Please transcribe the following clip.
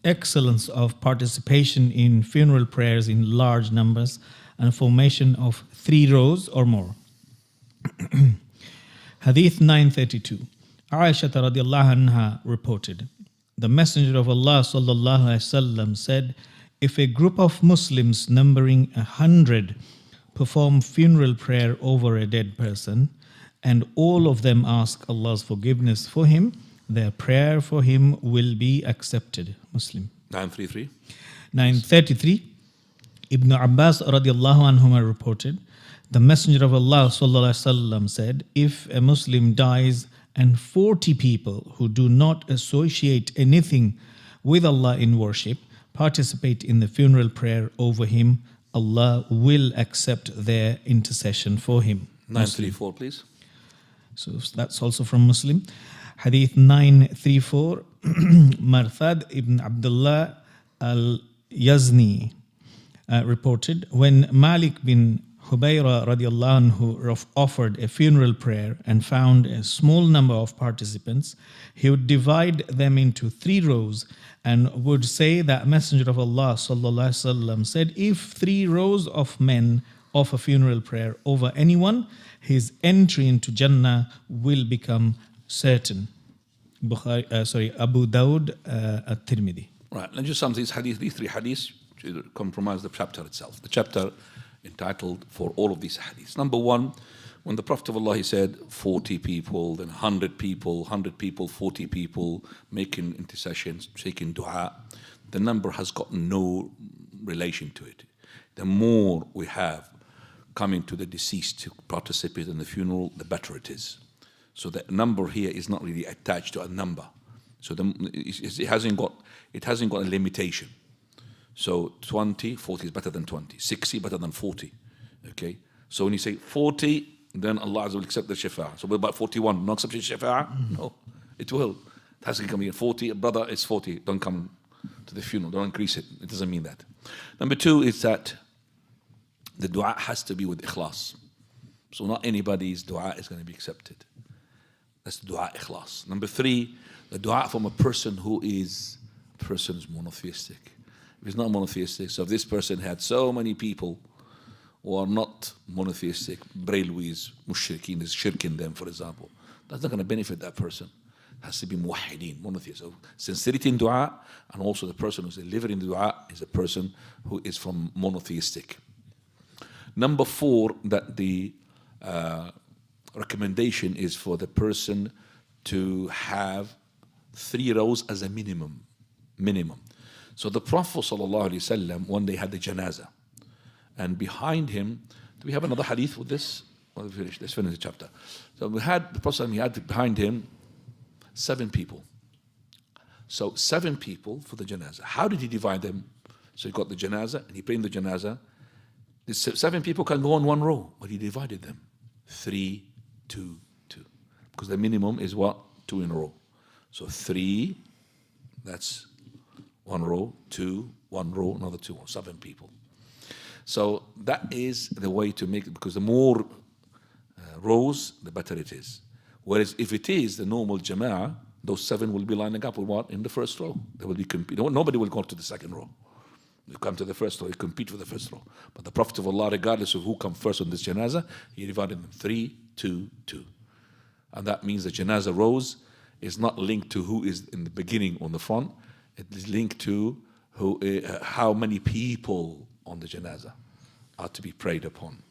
excellence of participation in funeral prayers in large numbers and formation of 3 rows or more. Hadith 932. Aisha radiallahu anha reported, the Messenger of Allah sallallahu alaihi wasallam said, if a group of Muslims numbering 100 perform funeral prayer over a dead person, and all of them ask Allah's forgiveness for him, their prayer for him will be accepted. Muslim. 933. 933. Ibn Abbas radiallahu anhuma reported, the Messenger of Allah sallallahu alaihi wasallam said, if a Muslim dies and 40 people who do not associate anything with Allah in worship participate in the funeral prayer over him, Allah will accept their intercession for him. 934, please. So that's also from Muslim. Hadith 934. Marthad ibn Abdullah al-Yazni reported, when Malik bin Hubayra radiallahu anhu offered a funeral prayer and found a small number of participants, he would divide them into 3 rows and would say that Messenger of Allah sallallahu alaihi wasallam said, if 3 rows of men offer funeral prayer over anyone, his entry into Jannah will become certain. Abu Dawud at-Tirmidhi. Right, and just some of these 3 hadiths compromise the chapter itself. The chapter entitled for all of these hadiths. Number 1, when the Prophet of Allah, he said 40 people, then 100 people, 40 people, making intercessions, taking dua, the number has got no relation to it. The more we have coming to the deceased to participate in the funeral, the better it is. So the number here is not really attached to a number. So it hasn't got a limitation. So 20, 40 is better than 20. 60 better than 40. Okay? So when you say 40, then Allah will accept the shafa'ah. So what about 41? Not accept the shafa'ah? No, it will. It has to come here. 40, brother, it's 40. Don't come to the funeral. Don't increase it. It doesn't mean that. Number 2 is that the dua has to be with ikhlas. So not anybody's dua is going to be accepted. That's dua ikhlas. Number 3, the dua from a person who is monotheistic. If he's not monotheistic, so if this person had so many people who are not monotheistic, Brailwis, mushrikeen, there's shirk in them, for example, that's not going to benefit that person. It has to be muwahideen, monotheist. So sincerity in dua, and also the person who's delivering the dua is a person who is from monotheistic. Number 4, that the recommendation is for the person to have 3 rows as a minimum. So the Prophet ﷺ one day had the janazah, and behind him, do we have another hadith with this? Well, let's finish the chapter. So we had the Prophet, he had behind him 7 people. So 7 people for the janazah. How did he divide them? So he got the janazah and he prayed in the janazah. The 7 people can go on 1 row, but he divided them 3, 2, 2, because the minimum is what? 2 in a row. So 3, that's 1 row, 2, 1 row, another 2, 7 people. So that is the way to make it, because the more rows, the better it is. Whereas if it is the normal jama'ah, those 7 will be lining up with what? In the first row. They will be nobody will go to the second row. You come to the first row, you compete for the first row. But the Prophet of Allah, regardless of who comes first on this janazah, he divided them 3, 2, 2. And that means the janazah rows is not linked to who is in the beginning on the front. It is linked to how many people on the janazah are to be prayed upon.